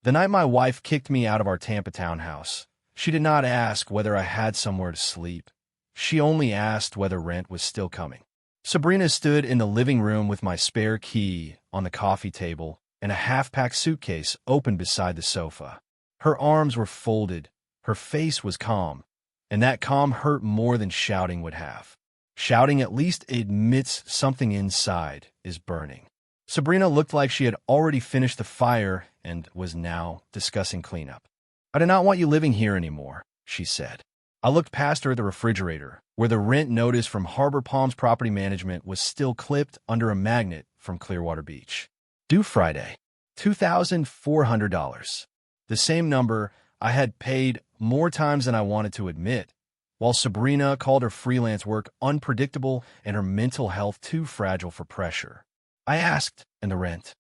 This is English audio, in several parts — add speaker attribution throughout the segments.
Speaker 1: The night my wife kicked me out of our Tampa townhouse, she did not ask whether I had somewhere to sleep. She only asked whether rent was still coming. Sabrina stood in the living room with my spare key on the coffee table and a half-packed suitcase open beside the sofa. Her arms were folded, her face was calm, and that calm hurt more than shouting would have. Shouting at least admits something inside is burning. Sabrina looked like she had already finished the fire and was now discussing cleanup. "I do not want you living here anymore," she said. I looked past her at the refrigerator, where the rent notice from Harbor Palms Property Management was still clipped under a magnet from Clearwater Beach. Due Friday, $2,400. The same number I had paid more times than I wanted to admit, while Sabrina called her freelance work unpredictable and her mental health too fragile for pressure. I asked, "And the rent?"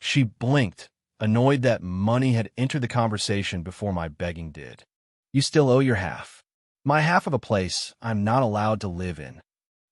Speaker 1: She blinked, annoyed that money had entered the conversation before my begging did. "You still owe your half." "My half of a place I'm not allowed to live in."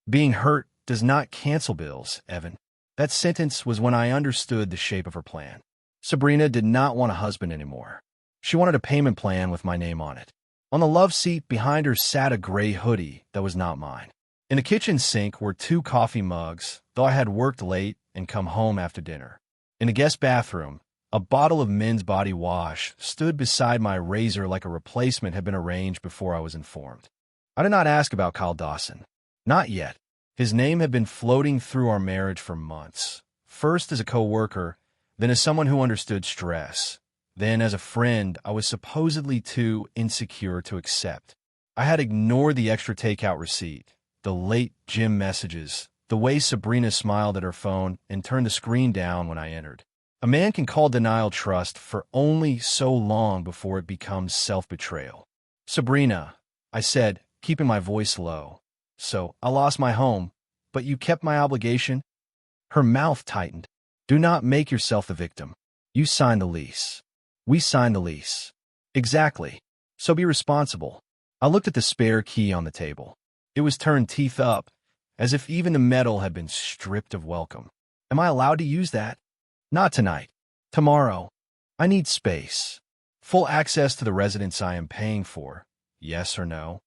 Speaker 1: Being hurt does not cancel bills, Evan. That sentence was when I understood the shape of her plan. Sabrina did not want a husband anymore. She wanted a payment plan with my name on it. On the love seat behind her sat a gray hoodie that was not mine. In the kitchen sink were 2 coffee mugs, though I had worked late and come home after dinner. In the guest bathroom, a bottle of men's body wash stood beside my razor like a replacement had been arranged before I was informed. I did not ask about Kyle Dawson. Not yet. His name had been floating through our marriage for months. First as a co-worker, then as someone who understood stress. Then as a friend I was supposedly too insecure to accept. I had ignored the extra takeout receipt, the late gym messages, the way Sabrina smiled at her phone and turned the screen down when I entered. A man can call denial trust for only so long before it becomes self-betrayal. "Sabrina," I said, keeping my voice low. "So, I lost my home, but you kept my obligation?" Her mouth tightened. "Do not make yourself the victim. You signed the lease." "We signed the lease." "Exactly. So be responsible." I looked at the spare key on the table. It was turned teeth up, as if even the metal had been stripped of welcome. "Am I allowed to use that?" "Not tonight. Tomorrow. I need space. Full access to the residence I am paying for. Yes or no?"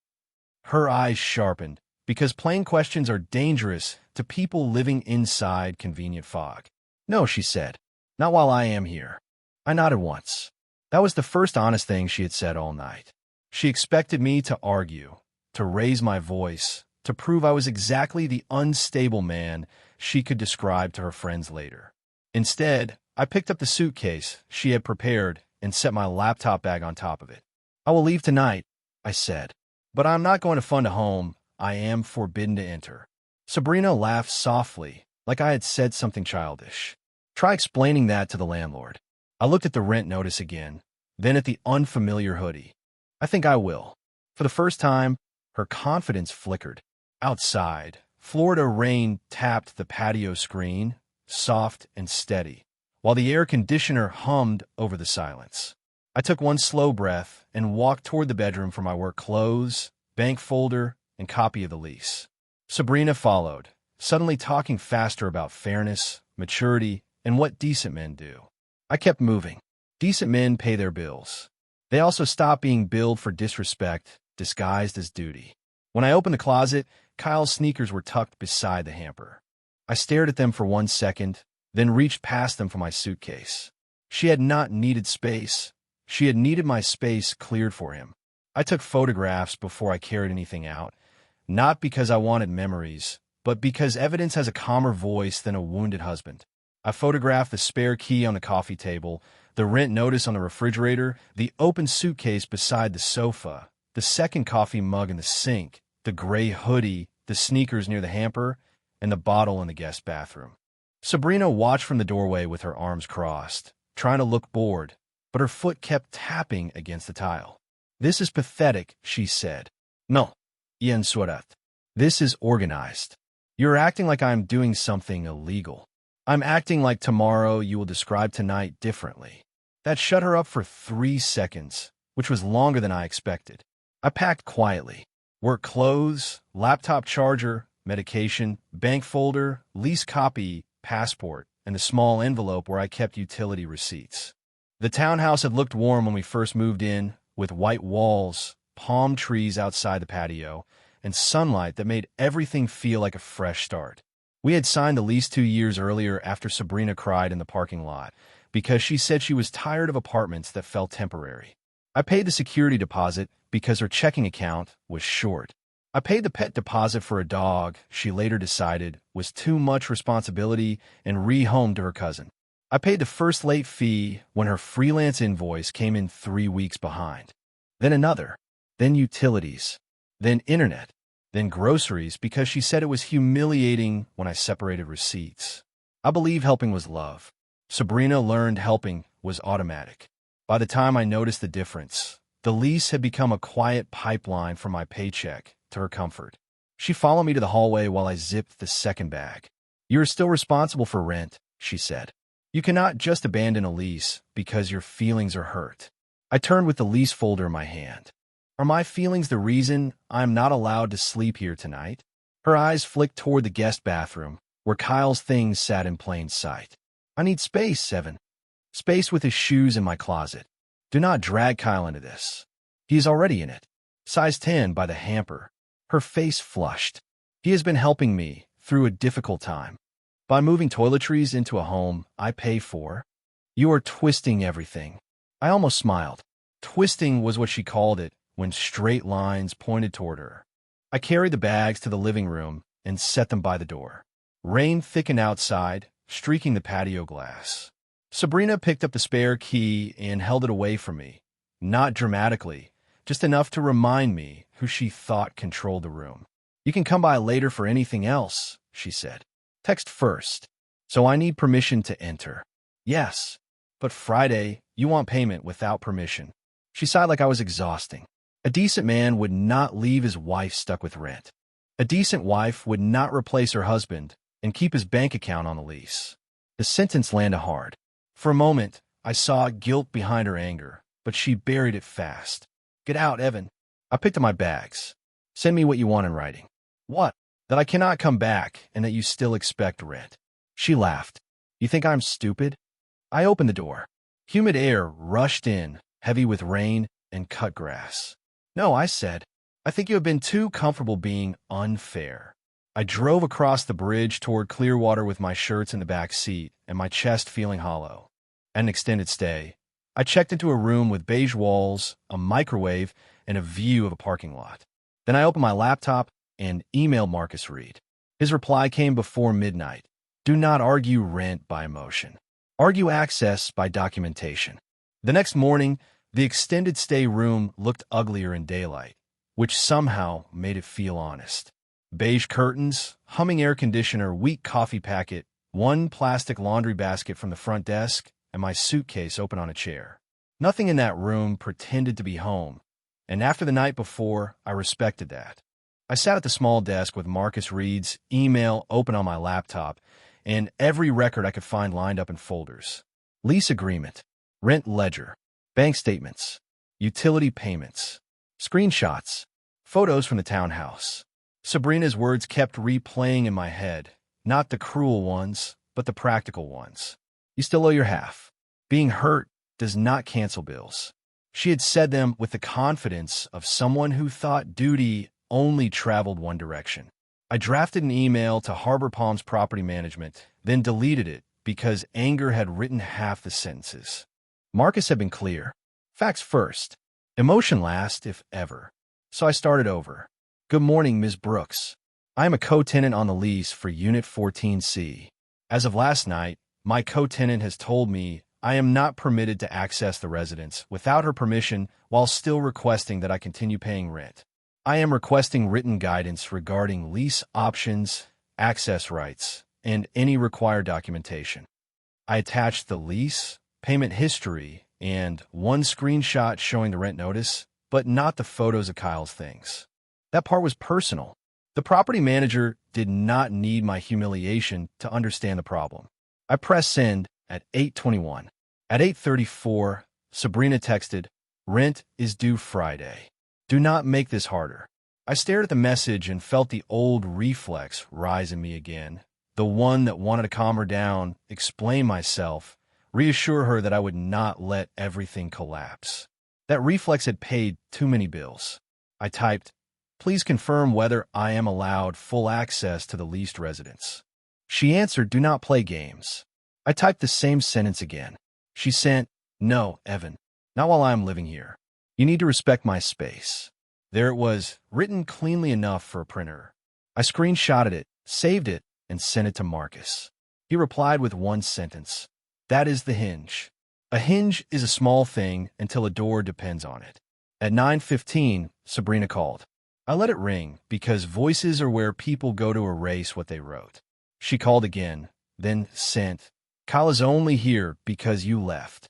Speaker 1: Her eyes sharpened, because plain questions are dangerous to people living inside convenient fog. "No," she said. "Not while I am here." I nodded once. That was the first honest thing she had said all night. She expected me to argue, to raise my voice, to prove I was exactly the unstable man she could describe to her friends later. Instead, I picked up the suitcase she had prepared and set my laptop bag on top of it. "I will leave tonight," I said, "but I'm not going to fund a home I am forbidden to enter." Sabrina laughed softly, like I had said something childish. "Try explaining that to the landlord." I looked at the rent notice again, then at the unfamiliar hoodie. "I think I will." For the first time, her confidence flickered. Outside, Florida rain tapped the patio screen, soft and steady, while the air conditioner hummed over the silence. I took one slow breath and walked toward the bedroom for my work clothes, bank folder, and copy of the lease. Sabrina followed, suddenly talking faster about fairness, maturity, and what decent men do. I kept moving. Decent men pay their bills. They also stop being billed for disrespect, disguised as duty. When I opened the closet, Kyle's sneakers were tucked beside the hamper. I stared at them for 1 second, then reached past them for my suitcase. She had not needed space. She had needed my space cleared for him. I took photographs before I carried anything out, not because I wanted memories, but because evidence has a calmer voice than a wounded husband. I photographed the spare key on the coffee table, the rent notice on the refrigerator, the open suitcase beside the sofa, the second coffee mug in the sink, the gray hoodie, the sneakers near the hamper, and the bottle in the guest bathroom. Sabrina watched from the doorway with her arms crossed, trying to look bored, but her foot kept tapping against the tile. "This is pathetic," she said. "No, Ian Surat. This is organized. You're acting like I'm doing something illegal. I'm acting like tomorrow you will describe tonight differently." That shut her up for 3 seconds, which was longer than I expected. I packed quietly. Work clothes, laptop charger, medication, bank folder, lease copy, passport, and the small envelope where I kept utility receipts. The townhouse had looked warm when we first moved in, with white walls, palm trees outside the patio, and sunlight that made everything feel like a fresh start. We had signed the lease 2 years earlier after Sabrina cried in the parking lot because she said she was tired of apartments that felt temporary. I paid the security deposit because her checking account was short. I paid the pet deposit for a dog she later decided was too much responsibility and rehomed to her cousin. I paid the first late fee when her freelance invoice came in 3 weeks behind. Then another, then utilities, then internet, then groceries because she said it was humiliating when I separated receipts. I believe helping was love. Sabrina learned helping was automatic. By the time I noticed the difference, the lease had become a quiet pipeline from my paycheck to her comfort. She followed me to the hallway while I zipped the second bag. "You are still responsible for rent," she said. "You cannot just abandon a lease because your feelings are hurt." I turned with the lease folder in my hand. "Are my feelings the reason I am not allowed to sleep here tonight?" Her eyes flicked toward the guest bathroom, where Kyle's things sat in plain sight. "I need space, Evan. Space with his shoes in my closet. Do not drag Kyle into this. He is already in it. Size 10 by the hamper." Her face flushed. "He has been helping me through a difficult time. By moving toiletries into a home I pay for." "You are twisting everything." I almost smiled. Twisting was what she called it when straight lines pointed toward her. I carried the bags to the living room and set them by the door. Rain thickened outside, streaking the patio glass. Sabrina picked up the spare key and held it away from me, not dramatically, just enough to remind me who she thought controlled the room. "You can come by later for anything else," she said. "Text first." "So I need permission to enter." "Yes, but Friday, you want payment without permission." She sighed like I was exhausting. A decent man would not leave his wife stuck with rent. A decent wife would not replace her husband and keep his bank account on the lease. The sentence landed hard. For a moment, I saw guilt behind her anger, but she buried it fast. "Get out, Evan." I picked up my bags. "Send me what you want in writing." "What?" "That I cannot come back and that you still expect rent." She laughed. "You think I'm stupid?" I opened the door. Humid air rushed in, heavy with rain and cut grass. "No," I said. "I think you have been too comfortable being unfair." I drove across the bridge toward Clearwater with my shirts in the back seat and my chest feeling hollow. At an extended stay, I checked into a room with beige walls, a microwave, and a view of a parking lot. Then I opened my laptop and emailed Marcus Reed. His reply came before midnight. "Do not argue rent by emotion. Argue access by documentation." The next morning, the extended stay room looked uglier in daylight, which somehow made it feel honest. Beige curtains, humming air conditioner, weak coffee packet, one plastic laundry basket from the front desk, and my suitcase open on a chair. Nothing in that room pretended to be home, and after the night before, I respected that. I sat at the small desk with Marcus Reed's email open on my laptop and every record I could find lined up in folders. Lease agreement, rent ledger, bank statements, utility payments, screenshots, photos from the townhouse. Sabrina's words kept replaying in my head, not the cruel ones, but the practical ones. "You still owe your half. Being hurt does not cancel bills." She had said them with the confidence of someone who thought duty only traveled one direction. I drafted an email to Harbor Palms Property Management, then deleted it because anger had written half the sentences. Marcus had been clear. Facts first. Emotion last, if ever. So I started over. "Good morning, Ms. Brooks. I am a co-tenant on the lease for Unit 14C. As of last night, my co-tenant has told me I am not permitted to access the residence without her permission while still requesting that I continue paying rent. I am requesting written guidance regarding lease options, access rights, and any required documentation." I attached the lease, payment history, and one screenshot showing the rent notice, but not the photos of Kyle's things. That part was personal. The property manager did not need my humiliation to understand the problem. I pressed send at 8:21. At 8:34, Sabrina texted, "Rent is due Friday. Do not make this harder." I stared at the message and felt the old reflex rise in me again, the one that wanted to calm her down, explain myself, reassure her that I would not let everything collapse. That reflex had paid too many bills. I typed, "Please confirm whether I am allowed full access to the leased residence." She answered, "Do not play games." I typed the same sentence again. She sent, "No, Evan, not while I am living here. You need to respect my space." There it was, written cleanly enough for a printer. I screenshotted it, saved it, and sent it to Marcus. He replied with one sentence, "That is the hinge." A hinge is a small thing until a door depends on it. At 9:15, Sabrina called. I let it ring because voices are where people go to erase what they wrote. She called again, then sent, "Kyle is only here because you left."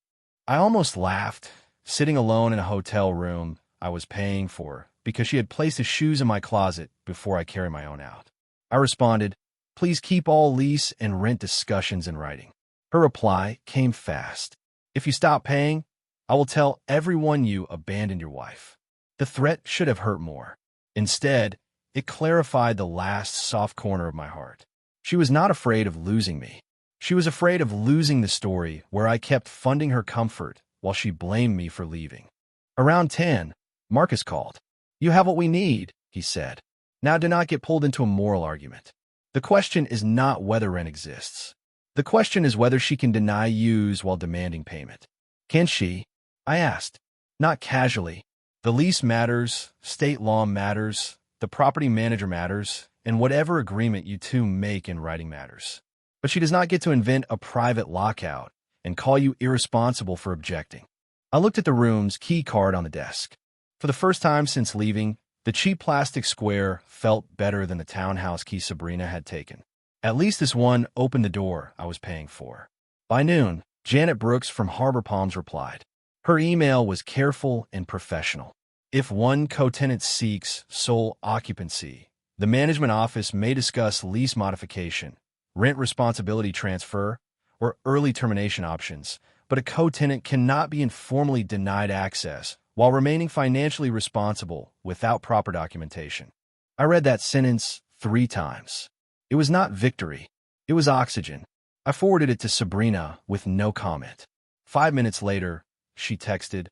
Speaker 1: I almost laughed, sitting alone in a hotel room I was paying for because she had placed his shoes in my closet before I carry my own out. I responded, "Please keep all lease and rent discussions in writing." Her reply came fast. "If you stop paying, I will tell everyone you abandoned your wife." The threat should have hurt more. Instead, it clarified the last soft corner of my heart. She was not afraid of losing me. She was afraid of losing the story where I kept funding her comfort while she blamed me for leaving. Around 10, Marcus called. "You have what we need," he said. "Now do not get pulled into a moral argument. The question is not whether rent exists. The question is whether she can deny use while demanding payment." "Can she?" I asked, not casually. The lease matters, state law matters, the property manager matters, and whatever agreement you two make in writing matters. But she does not get to invent a private lockout and call you irresponsible for objecting. I looked at the room's key card on the desk. For the first time since leaving, the cheap plastic square felt better than the townhouse key Sabrina had taken. At least this one opened the door I was paying for. By noon, Janet Brooks from Harbor Palms replied. Her email was careful and professional. If one co-tenant seeks sole occupancy, the management office may discuss lease modification, rent responsibility transfer, or early termination options, but a co-tenant cannot be informally denied access while remaining financially responsible without proper documentation. I read that sentence 3 times. It was not victory. It was oxygen. I forwarded it to Sabrina with no comment. 5 minutes later, she texted,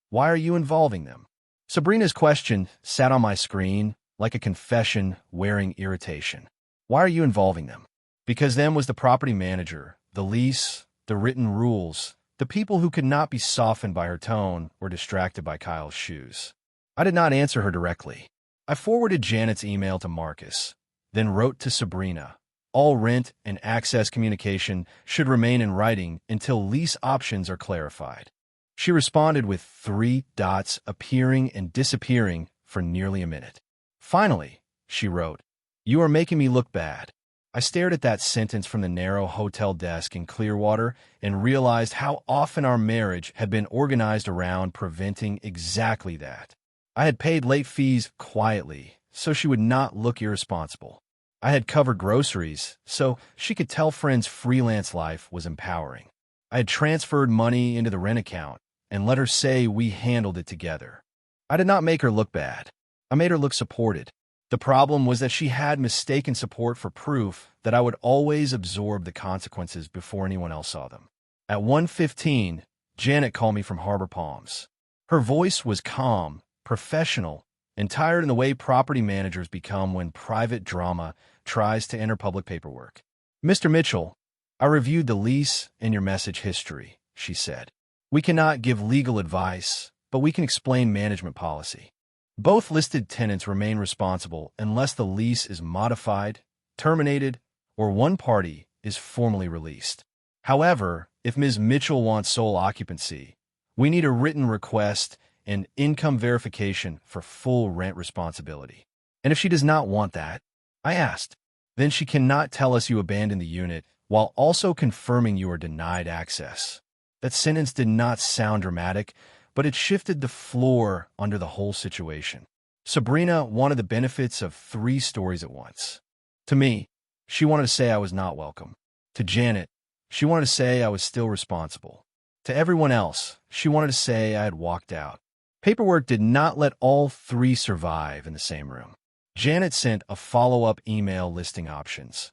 Speaker 1: "Why are you involving them?" Sabrina's question sat on my screen like a confession wearing irritation. Why are you involving them? Because them was the property manager, the lease, the written rules, the people who could not be softened by her tone or distracted by Kyle's shoes. I did not answer her directly. I forwarded Janet's email to Marcus, then wrote to Sabrina. All rent and access communication should remain in writing until lease options are clarified. She responded with 3 dots appearing and disappearing for nearly a minute. Finally, she wrote, "You are making me look bad." I stared at that sentence from the narrow hotel desk in Clearwater and realized how often our marriage had been organized around preventing exactly that. I had paid late fees quietly, so she would not look irresponsible. I had covered groceries, so she could tell friends freelance life was empowering. I had transferred money into the rent account and let her say we handled it together. I did not make her look bad. I made her look supported. The problem was that she had mistaken support for proof that I would always absorb the consequences before anyone else saw them. At 1:15, Janet called me from Harbor Palms. Her voice was calm, professional, and tired in the way property managers become when private drama tries to enter public paperwork. "Mr. Mitchell, I reviewed the lease and your message history," she said. "We cannot give legal advice, but we can explain management policy. Both listed tenants remain responsible unless the lease is modified, terminated, or one party is formally released. However, if Ms. Mitchell wants sole occupancy, we need a written request and income verification for full rent responsibility. And if she does not want that," I asked, "then she cannot tell us you abandoned the unit while also confirming you are denied access." That sentence did not sound dramatic, but it shifted the floor under the whole situation. Sabrina wanted the benefits of 3 stories at once. To me, she wanted to say I was not welcome. To Janet, she wanted to say I was still responsible. To everyone else, she wanted to say I had walked out. Paperwork did not let all 3 survive in the same room. Janet sent a follow-up email listing options.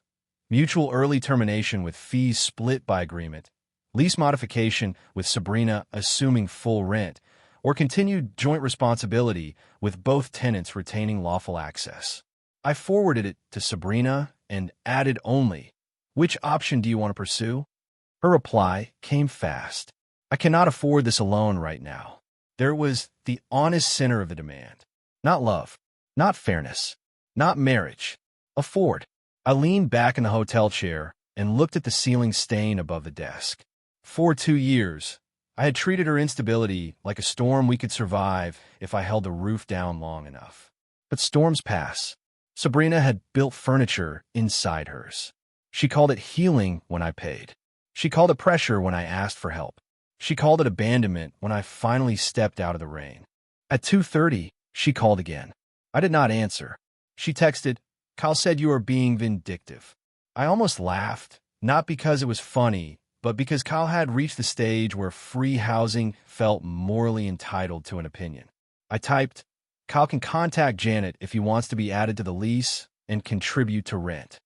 Speaker 1: Mutual early termination with fees split by agreement. lease modification with Sabrina assuming full rent, or continued joint responsibility with both tenants retaining lawful access. I forwarded it to Sabrina and added only, "Which option do you want to pursue?" Her reply came fast. "I cannot afford this alone right now." There was the honest center of the demand. Not love, not fairness, not marriage. Afford. I leaned back in the hotel chair and looked at the ceiling stain above the desk. For 2 years, I had treated her instability like a storm we could survive if I held the roof down long enough. But storms pass. Sabrina had built furniture inside hers. She called it healing when I paid. She called it pressure when I asked for help. She called it abandonment when I finally stepped out of the rain. At 2:30, she called again. I did not answer. She texted, "Kyle said you are being vindictive." I almost laughed, not because it was funny, but because Kyle had reached the stage where free housing felt morally entitled to an opinion. I typed, "Kyle can contact Janet if he wants to be added to the lease and contribute to rent."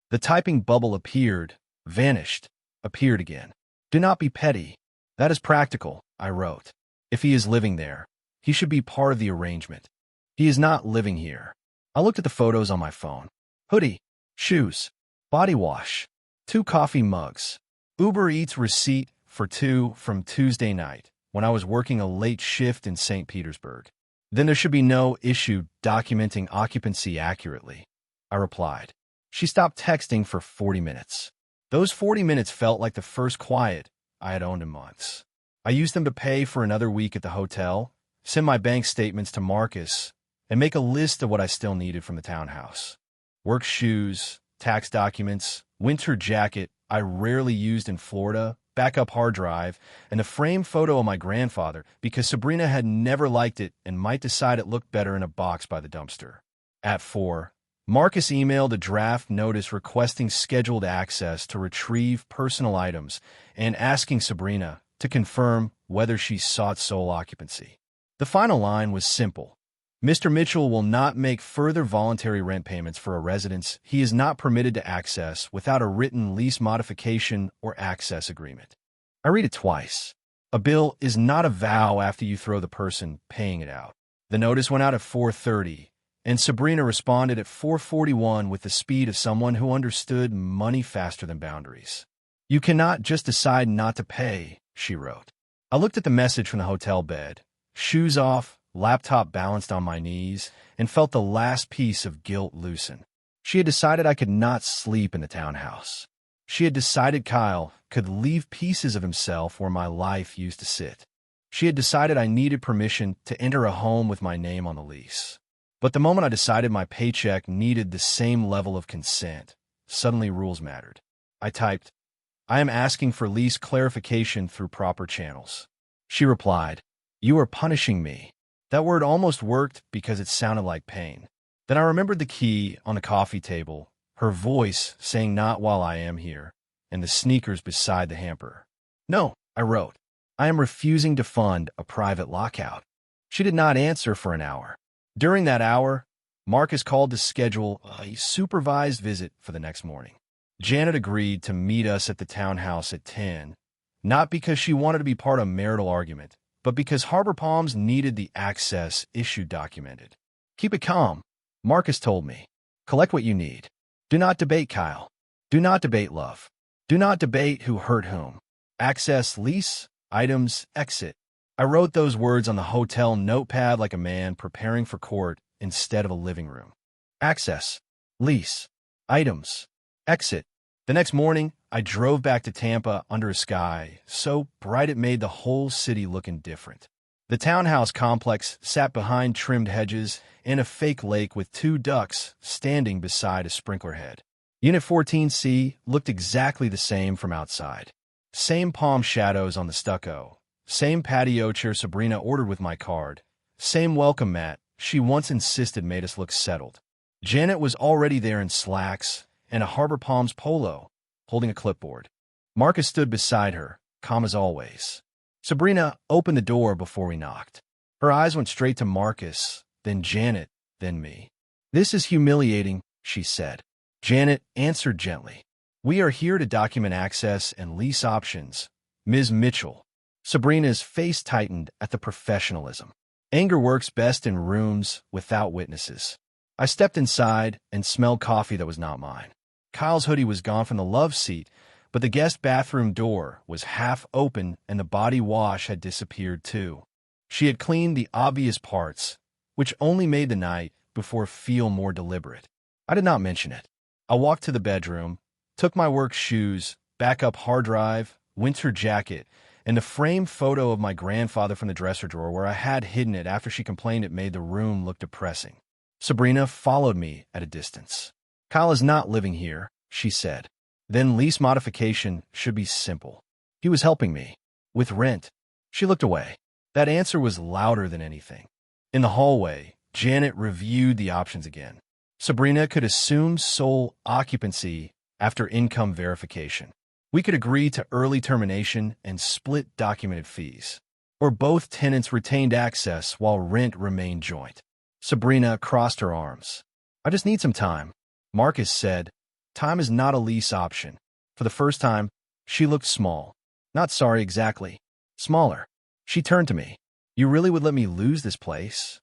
Speaker 1: The typing bubble appeared, vanished, appeared again. "Do not be petty. That is practical," I wrote. "If he is living there, he should be part of the arrangement. He is not living here." I looked at the photos on my phone. Hoodie, shoes, body wash, 2 coffee mugs, Uber Eats receipt for 2 from Tuesday night when I was working a late shift in St. Petersburg. "Then there should be no issue documenting occupancy accurately," I replied. She stopped texting for 40 minutes. Those 40 minutes felt like the first quiet I had owned in months. I used them to pay for another week at the hotel, send my bank statements to Marcus, and make a list of what I still needed from the townhouse. Work shoes, tax documents, winter jacket I rarely used in Florida, backup hard drive, and a framed photo of my grandfather because Sabrina had never liked it and might decide it looked better in a box by the dumpster. At 4, Marcus emailed a draft notice requesting scheduled access to retrieve personal items and asking Sabrina to confirm whether she sought sole occupancy. The final line was simple. "Mr. Mitchell will not make further voluntary rent payments for a residence he is not permitted to access without a written lease modification or access agreement." I read it twice. A bill is not a vow after you throw the person paying it out. The notice went out at 4:30, and Sabrina responded at 4:41 with the speed of someone who understood money faster than boundaries. "You cannot just decide not to pay," she wrote. I looked at the message from the hotel bed, shoes off, laptop balanced on my knees, and felt the last piece of guilt loosen. She had decided I could not sleep in the townhouse. She had decided Kyle could leave pieces of himself where my life used to sit. She had decided I needed permission to enter a home with my name on the lease. But the moment I decided my paycheck needed the same level of consent, suddenly rules mattered. I typed, "I am asking for lease clarification through proper channels." She replied, "You are punishing me." That word almost worked because it sounded like pain. Then I remembered the key on the coffee table, her voice saying "not while I am here," and the sneakers beside the hamper. "No," I wrote. "I am refusing to fund a private lockout." She did not answer for an hour. During that hour, Marcus called to schedule a supervised visit for the next morning. Janet agreed to meet us at the townhouse at 10, not because she wanted to be part of a marital argument, but because Harbor Palms needed the access issue documented. "Keep it calm," Marcus told me. "Collect what you need. Do not debate Kyle. Do not debate love. Do not debate who hurt whom. Access, lease, items, exit." I wrote those words on the hotel notepad like a man preparing for court instead of a living room. Access, lease, items, exit. The next morning, I drove back to Tampa under a sky so bright it made the whole city look indifferent. The townhouse complex sat behind trimmed hedges and a fake lake with 2 ducks standing beside a sprinkler head. Unit 14C looked exactly the same from outside. Same palm shadows on the stucco, same patio chair Sabrina ordered with my card, same welcome mat she once insisted made us look settled. Janet was already there in slacks and a Harbor Palms polo, holding a clipboard. Marcus stood beside her, calm as always. Sabrina opened the door before we knocked. Her eyes went straight to Marcus, then Janet, then me. "This is humiliating," she said. Janet answered gently. "We are here to document access and lease options, Ms. Mitchell. Sabrina's face tightened at the professionalism. Anger works best in rooms without witnesses. I stepped inside and smelled coffee that was not mine. Kyle's hoodie was gone from the love seat, but the guest bathroom door was half open and the body wash had disappeared too. She had cleaned the obvious parts, which only made the night before feel more deliberate. I did not mention it. I walked to the bedroom, took my work shoes, backup hard drive, winter jacket, and the framed photo of my grandfather from the dresser drawer where I had hidden it after she complained it made the room look depressing. Sabrina followed me at a distance. Kyle is not living here, she said. Then lease modification should be simple. He was helping me. With rent. She looked away. That answer was louder than anything. In the hallway, Janet reviewed the options again. Sabrina could assume sole occupancy after income verification. We could agree to early termination and split documented fees. Or both tenants retained access while rent remained joint. Sabrina crossed her arms. I just need some time. Marcus said, time is not a lease option. For the first time, she looked small. Not sorry exactly. Smaller. She turned to me. You really would let me lose this place?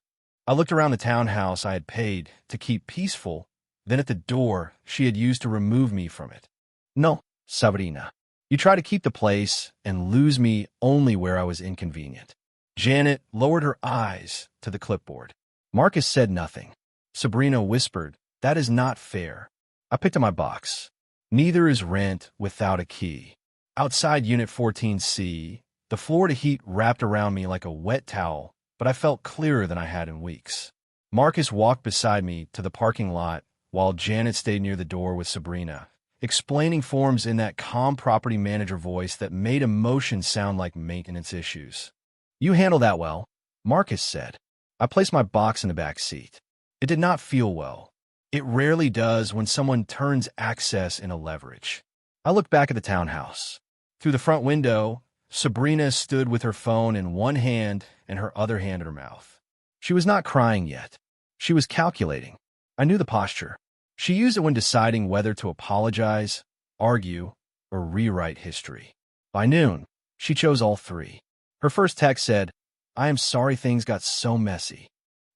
Speaker 1: I looked around the townhouse I had paid to keep peaceful, then at the door she had used to remove me from it. No, Sabrina. You try to keep the place and lose me only where I was inconvenient. Janet lowered her eyes to the clipboard. Marcus said nothing. Sabrina whispered, that is not fair. I picked up my box. Neither is rent without a key. Outside Unit 14C, the Florida heat wrapped around me like a wet towel, but I felt clearer than I had in weeks. Marcus walked beside me to the parking lot while Janet stayed near the door with Sabrina, explaining forms in that calm property manager voice that made emotions sound like maintenance issues. You handle that well, Marcus said. I placed my box in the back seat. It did not feel well. It rarely does when someone turns access into leverage. I looked back at the townhouse. Through the front window, Sabrina stood with her phone in one hand and her other hand at her mouth. She was not crying yet. She was calculating. I knew the posture. She used it when deciding whether to apologize, argue, or rewrite history. By noon, she chose all three. Her first text said, I am sorry things got so messy.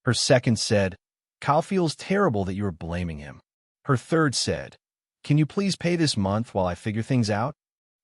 Speaker 1: Her second said, Kyle feels terrible that you are blaming him. Her third said, can you please pay this month while I figure things out?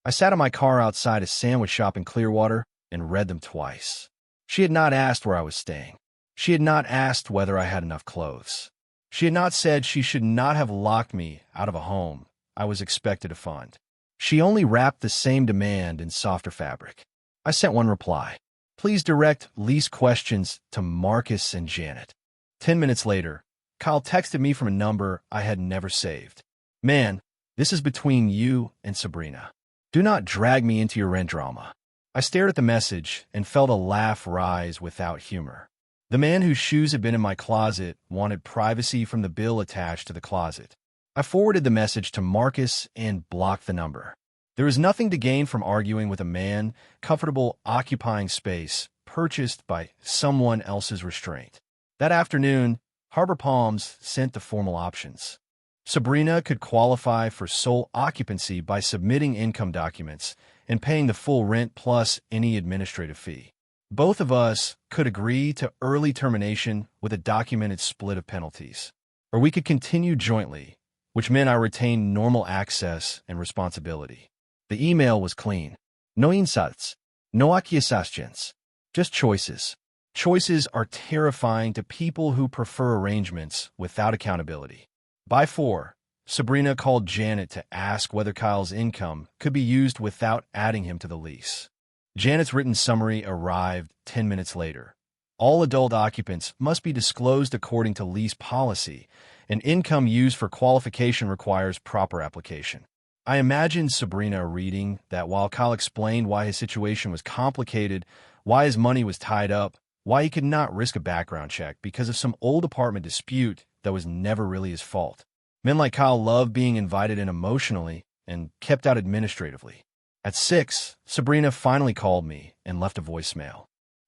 Speaker 1: I sat in my car outside a sandwich shop in Clearwater and read them twice. She had not asked where I was staying. She had not asked whether I had enough clothes. She had not said she should not have locked me out of a home I was expected to fund. She only wrapped the same demand in softer fabric. I sent one reply. Please direct lease questions to Marcus and Janet. 10 minutes later, Kyle texted me from a number I had never saved. Man, this is between you and Sabrina. Do not drag me into your rent drama. I stared at the message and felt a laugh rise without humor. The man whose shoes had been in my closet wanted privacy from the bill attached to the closet. I forwarded the message to Marcus and blocked the number. There is nothing to gain from arguing with a man comfortable occupying space purchased by someone else's restraint. That afternoon, Harbor Palms sent the formal options. Sabrina could qualify for sole occupancy by submitting income documents and paying the full rent plus any administrative fee. Both of us could agree to early termination with a documented split of penalties. Or we could continue jointly, which meant I retained normal access and responsibility. The email was clean. No insats, no acquiescents, just choices. Choices are terrifying to people who prefer arrangements without accountability. By 4, Sabrina called Janet to ask whether Kyle's income could be used without adding him to the lease. Janet's written summary arrived 10 minutes later. All adult occupants must be disclosed according to lease policy, and income used for qualification requires proper application. I imagined Sabrina reading that while Kyle explained why his situation was complicated, why his money was tied up, why he could not risk a background check because of some old apartment dispute that was never really his fault. Men like Kyle love being invited in emotionally and kept out administratively. At 6, Sabrina finally called me and left a voicemail.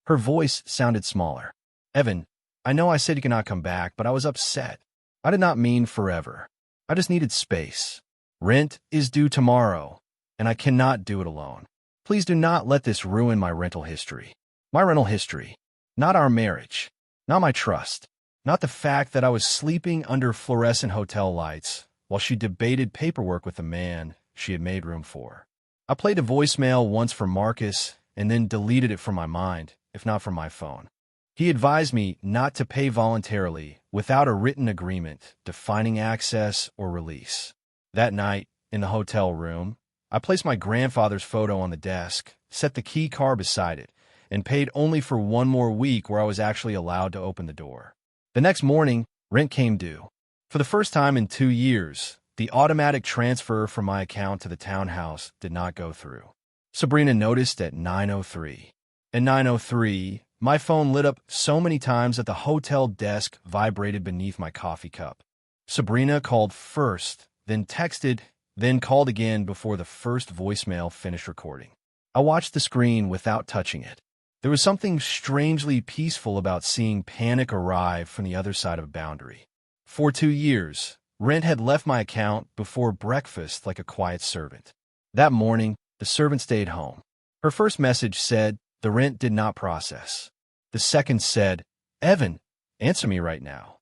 Speaker 1: Her voice sounded smaller. Evan, I know I said you cannot come back, but I was upset. I did not mean forever. I just needed space. Rent is due tomorrow, and I cannot do it alone. Please do not let this ruin my rental history. My rental history. Not our marriage. Not my trust. Not the fact that I was sleeping under fluorescent hotel lights while she debated paperwork with the man she had made room for. I played a voicemail once for Marcus and then deleted it from my mind, if not from my phone. He advised me not to pay voluntarily without a written agreement defining access or release. That night, in the hotel room, I placed my grandfather's photo on the desk, set the key card beside it, and paid only for one more week where I was actually allowed to open the door. The next morning, rent came due. For the first time in 2 years, the automatic transfer from my account to the townhouse did not go through. Sabrina noticed at 9:03. At 9:03, my phone lit up so many times that the hotel desk vibrated beneath my coffee cup. Sabrina called first, then texted, then called again before the first voicemail finished recording. I watched the screen without touching it. There was something strangely peaceful about seeing panic arrive from the other side of a boundary. For 2 years, rent had left my account before breakfast like a quiet servant. That morning, the servant stayed home. Her first message said, "The rent did not process." The second said, "Evan, answer me right now."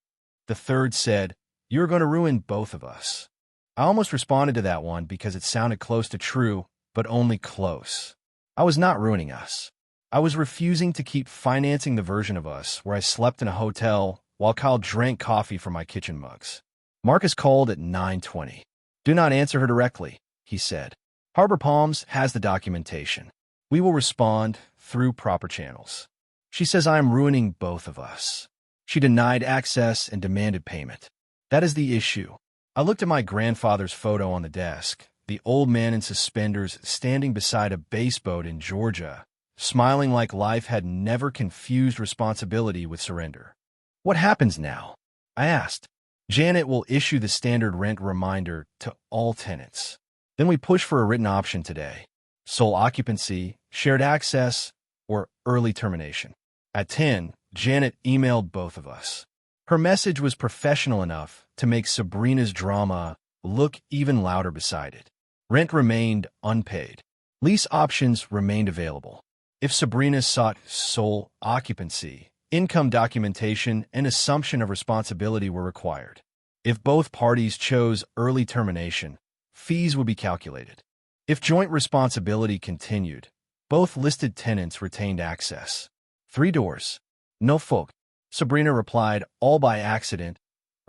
Speaker 1: The third said, "You're going to ruin both of us." I almost responded to that one because it sounded close to true, but only close. I was not ruining us. I was refusing to keep financing the version of us where I slept in a hotel while Kyle drank coffee from my kitchen mugs. Marcus called at 9:20. "Do not answer her directly," he said. "Harbor Palms has the documentation. We will respond through proper channels. She says I am ruining both of us. She denied access and demanded payment. That is the issue." I looked at my grandfather's photo on the desk, the old man in suspenders standing beside a bass boat in Georgia, smiling like life had never confused responsibility with surrender. "What happens now?" I asked. "Janet will issue the standard rent reminder to all tenants. Then we push for a written option today. Sole occupancy, shared access, or early termination." At 10, Janet emailed both of us. Her message was professional enough to make Sabrina's drama look even louder beside it. Rent remained unpaid. Lease options remained available. If Sabrina sought sole occupancy, income documentation and assumption of responsibility were required. If both parties chose early termination, fees would be calculated. If joint responsibility continued, both listed tenants retained access. 3 doors. No folk. Sabrina replied, all by accident,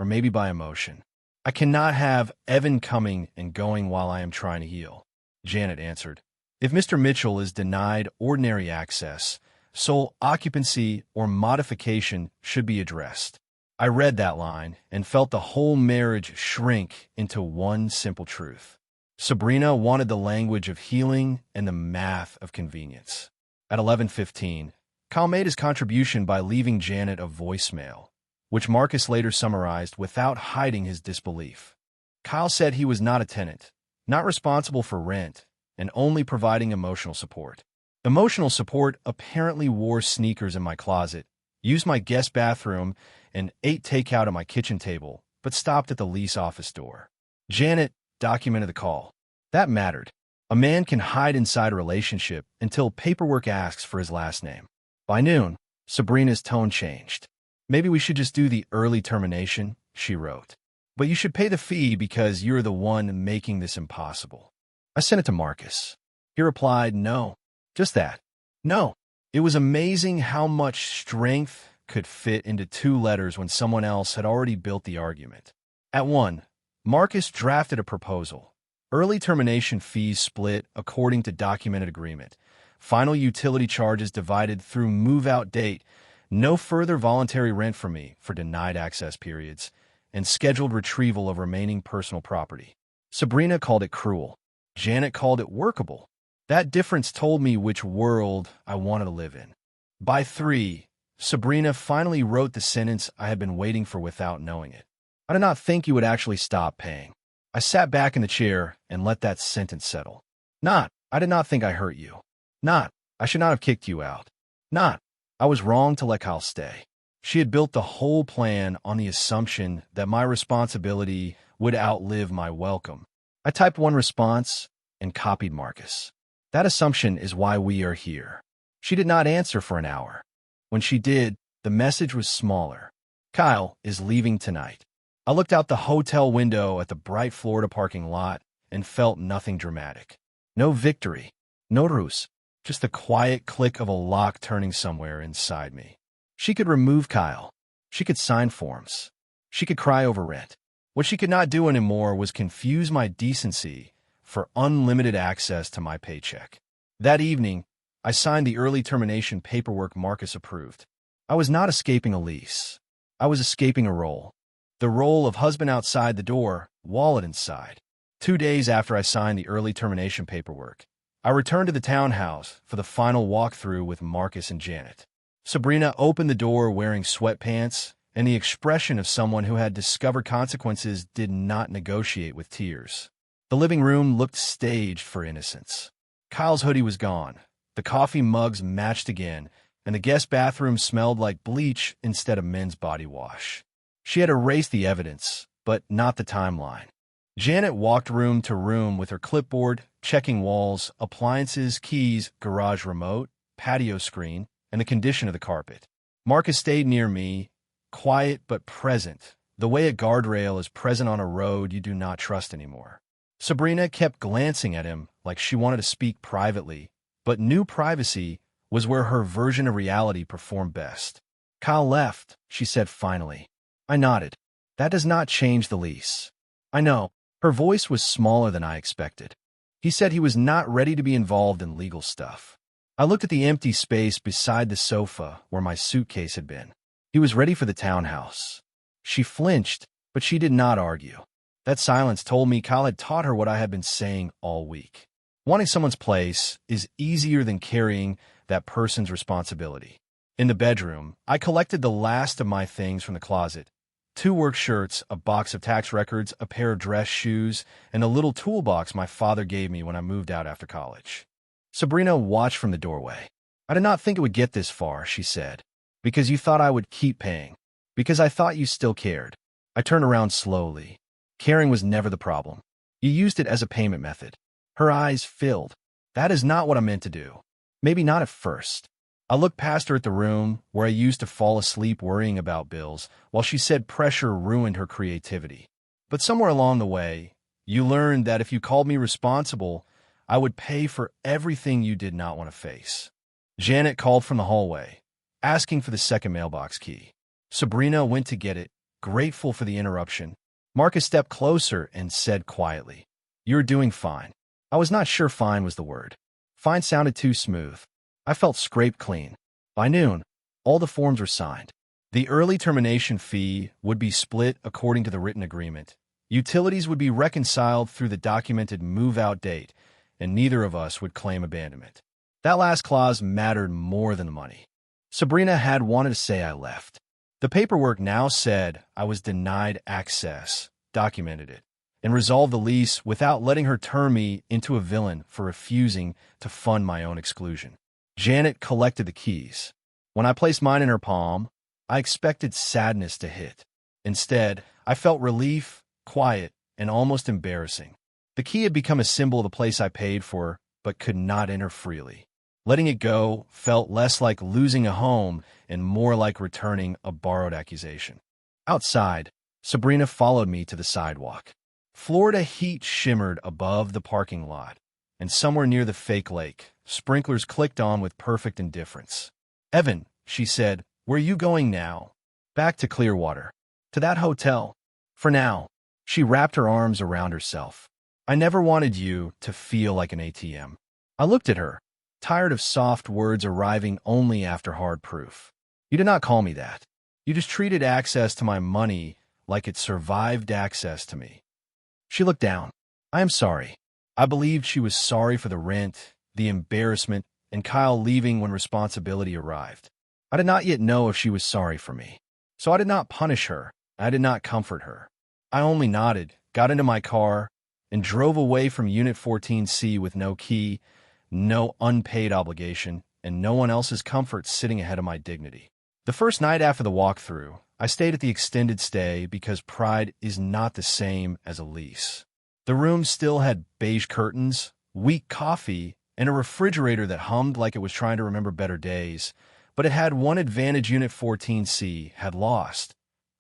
Speaker 1: or maybe by emotion. "I cannot have Evan coming and going while I am trying to heal." Janet answered, "If Mr. Mitchell is denied ordinary access, sole occupancy or modification should be addressed." I read that line and felt the whole marriage shrink into one simple truth. Sabrina wanted the language of healing and the math of convenience. At 11:15, Kyle made his contribution by leaving Janet a voicemail, which Marcus later summarized without hiding his disbelief. Kyle said he was not a tenant, not responsible for rent, and only providing emotional support. Emotional support apparently wore sneakers in my closet, used my guest bathroom, and ate takeout at my kitchen table, but stopped at the lease office door. Janet documented the call. That mattered. A man can hide inside a relationship until paperwork asks for his last name. By noon, Sabrina's tone changed. "Maybe we should just do the early termination," she wrote. "But you should pay the fee because you're the one making this impossible." I sent it to Marcus. He replied, "No, just that. No." It was amazing how much strength could fit into 2 letters when someone else had already built the argument. At 1, Marcus drafted a proposal. Early termination fees split according to documented agreement. Final utility charges divided through move-out date. No further voluntary rent from me for denied access periods, and scheduled retrieval of remaining personal property. Sabrina called it cruel. Janet called it workable. That difference told me which world I wanted to live in. By 3, Sabrina finally wrote the sentence I had been waiting for without knowing it. "I did not think you would actually stop paying." I sat back in the chair and let that sentence settle. Not, "I did not think I hurt you." Not, "I should not have kicked you out." Not, "I was wrong to let Kyle stay." She had built the whole plan on the assumption that my responsibility would outlive my welcome. I typed one response and copied Marcus. That assumption is why we are here. She did not answer for an hour. When she did, the message was smaller. Kyle is leaving tonight. I looked out the hotel window at the bright Florida parking lot and felt nothing dramatic. No victory, no ruse, just the quiet click of a lock turning somewhere inside me. She could remove Kyle. She could sign forms. She could cry over rent. What she could not do anymore was confuse my decency for unlimited access to my paycheck. That evening, I signed the early termination paperwork Marcus approved. I was not escaping a lease. I was escaping a role. The role of husband outside the door, wallet inside. 2 days after I signed the early termination paperwork, I returned to the townhouse for the final walkthrough with Marcus and Janet. Sabrina opened the door wearing sweatpants, and the expression of someone who had discovered consequences did not negotiate with tears. The living room looked staged for innocence. Kyle's hoodie was gone. The coffee mugs matched again, and the guest bathroom smelled like bleach instead of men's body wash. She had erased the evidence, but not the timeline. Janet walked room to room with her clipboard, checking walls, appliances, keys, garage remote, patio screen, and the condition of the carpet. Marcus stayed near me, quiet but present, the way a guardrail is present on a road you do not trust anymore. Sabrina kept glancing at him like she wanted to speak privately, but knew privacy was where her version of reality performed best. Kyle left, she said finally. I nodded. That does not change the lease. I know. Her voice was smaller than I expected. He said he was not ready to be involved in legal stuff. I looked at the empty space beside the sofa where my suitcase had been. He was ready for the townhouse. She flinched, but she did not argue. That silence told me Kyle had taught her what I had been saying all week. Wanting someone's place is easier than carrying that person's responsibility. In the bedroom, I collected the last of my things from the closet. 2 work shirts, a box of tax records, a pair of dress shoes, and a little toolbox my father gave me when I moved out after college. Sabrina watched from the doorway. I did not think it would get this far, she said. Because you thought I would keep paying. Because I thought you still cared. I turned around slowly. Caring was never the problem. You used it as a payment method. Her eyes filled. That is not what I meant to do. Maybe not at first. I looked past her at the room where I used to fall asleep worrying about bills, while she said pressure ruined her creativity. But somewhere along the way, you learned that if you called me responsible, I would pay for everything you did not want to face. Janet called from the hallway, asking for the second mailbox key. Sabrina went to get it, grateful for the interruption. Marcus stepped closer and said quietly, "You're doing fine." I was not sure fine was the word. Fine sounded too smooth. I felt scraped clean. By noon, all the forms were signed. The early termination fee would be split according to the written agreement. Utilities would be reconciled through the documented move-out date, and neither of us would claim abandonment. That last clause mattered more than the money. Sabrina had wanted to say I left. The paperwork now said I was denied access, documented it, and resolved the lease without letting her turn me into a villain for refusing to fund my own exclusion. Janet collected the keys. When I placed mine in her palm, I expected sadness to hit. Instead, I felt relief, quiet, and almost embarrassing. The key had become a symbol of the place I paid for, but could not enter freely. Letting it go felt less like losing a home and more like returning a borrowed accusation. Outside, Sabrina followed me to the sidewalk. Florida heat shimmered above the parking lot, and somewhere near the fake lake, sprinklers clicked on with perfect indifference. "Evan," she said, "where are you going now?" "Back to Clearwater. To that hotel. For now." She wrapped her arms around herself. "I never wanted you to feel like an ATM." I looked at her, tired of soft words arriving only after hard proof. "You did not call me that. You just treated access to my money like it survived access to me." She looked down. "I am sorry." I believed she was sorry for the rent, the embarrassment, and Kyle leaving when responsibility arrived. I did not yet know if she was sorry for me. So I did not punish her. I did not comfort her. I only nodded, got into my car, and drove away from Unit 14C with no key, no unpaid obligation, and no one else's comfort sitting ahead of my dignity. The first night after the walkthrough, I stayed at the extended stay because pride is not the same as a lease. The room still had beige curtains, weak coffee, and a refrigerator that hummed like it was trying to remember better days, but it had one advantage Unit 14C had lost.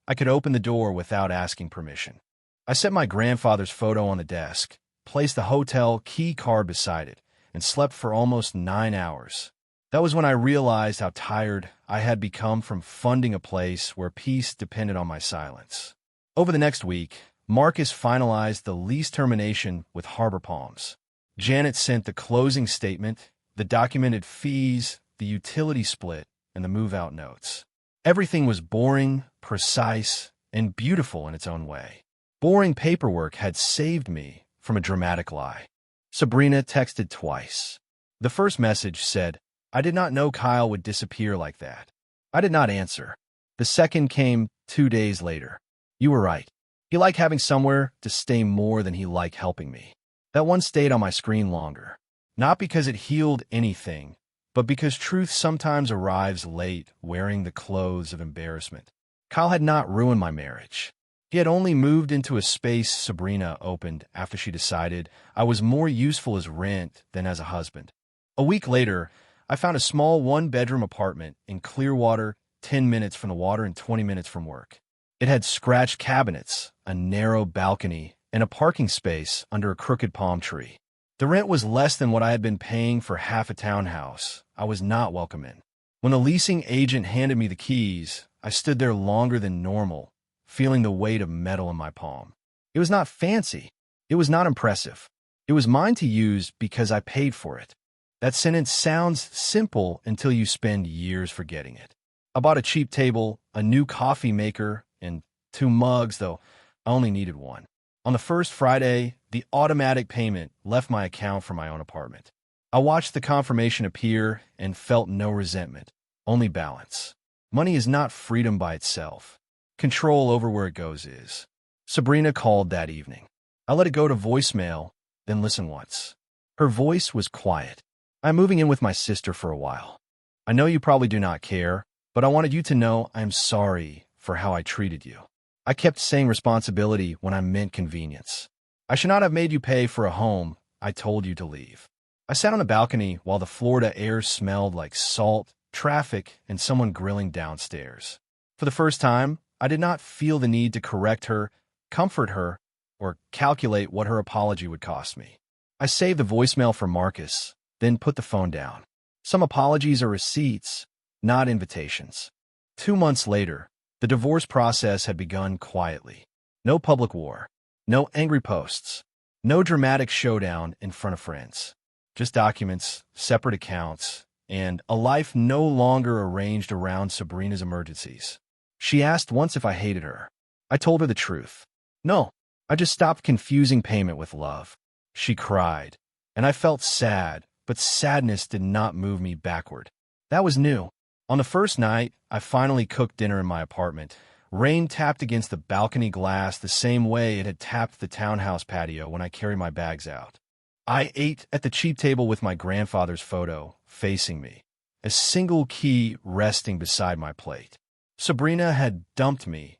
Speaker 1: I could open the door without asking permission. I set my grandfather's photo on the desk, placed the hotel key card beside it, and slept for almost 9 hours. That was when I realized how tired I had become from funding a place where peace depended on my silence. Over the next week, Marcus finalized the lease termination with Harbor Palms. Janet sent the closing statement, the documented fees, the utility split, and the move-out notes. Everything was boring, precise, and beautiful in its own way. Boring paperwork had saved me from a dramatic lie. Sabrina texted twice. The first message said, "I did not know Kyle would disappear like that." I did not answer. The second came 2 days later. "You were right. He liked having somewhere to stay more than he liked helping me." That one stayed on my screen longer. Not because it healed anything, but because truth sometimes arrives late, wearing the clothes of embarrassment. Kyle had not ruined my marriage. He had only moved into a space Sabrina opened after she decided I was more useful as rent than as a husband. A week later, I found a small one-bedroom apartment in Clearwater, 10 minutes from the water and 20 minutes from work. It had scratched cabinets, a narrow balcony, and a parking space under a crooked palm tree. The rent was less than what I had been paying for half a townhouse. I was not welcome in. When the leasing agent handed me the keys, I stood there longer than normal, feeling the weight of metal in my palm. It was not fancy. It was not impressive. It was mine to use because I paid for it. That sentence sounds simple until you spend years forgetting it. I bought a cheap table, a new coffee maker, and 2 mugs, though I only needed one. On the first Friday, the automatic payment left my account for my own apartment. I watched the confirmation appear and felt no resentment, only balance. Money is not freedom by itself. Control over where it goes is. Sabrina called that evening. I let it go to voicemail, then listened once. Her voice was quiet. "I'm moving in with my sister for a while. I know you probably do not care, but I wanted you to know I'm sorry for how I treated you. I kept saying responsibility when I meant convenience. I should not have made you pay for a home I told you to leave." I sat on the balcony while the Florida air smelled like salt, traffic, and someone grilling downstairs. For the first time, I did not feel the need to correct her, comfort her, or calculate what her apology would cost me. I saved the voicemail for Marcus, then put the phone down. Some apologies are receipts, not invitations. 2 months later, the divorce process had begun quietly. No public war, no angry posts, no dramatic showdown in front of friends. Just documents, separate accounts, and a life no longer arranged around Sabrina's emergencies. She asked once if I hated her. I told her the truth. No, I just stopped confusing payment with love. She cried, and I felt sad, but sadness did not move me backward. That was new. On the first night, I finally cooked dinner in my apartment. Rain tapped against the balcony glass the same way it had tapped the townhouse patio when I carried my bags out. I ate at the cheap table with my grandfather's photo facing me, a single key resting beside my plate. Sabrina had dumped me,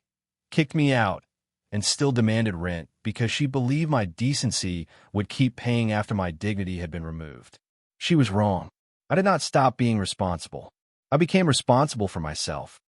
Speaker 1: kicked me out, and still demanded rent because she believed my decency would keep paying after my dignity had been removed. She was wrong. I did not stop being responsible. I became responsible for myself.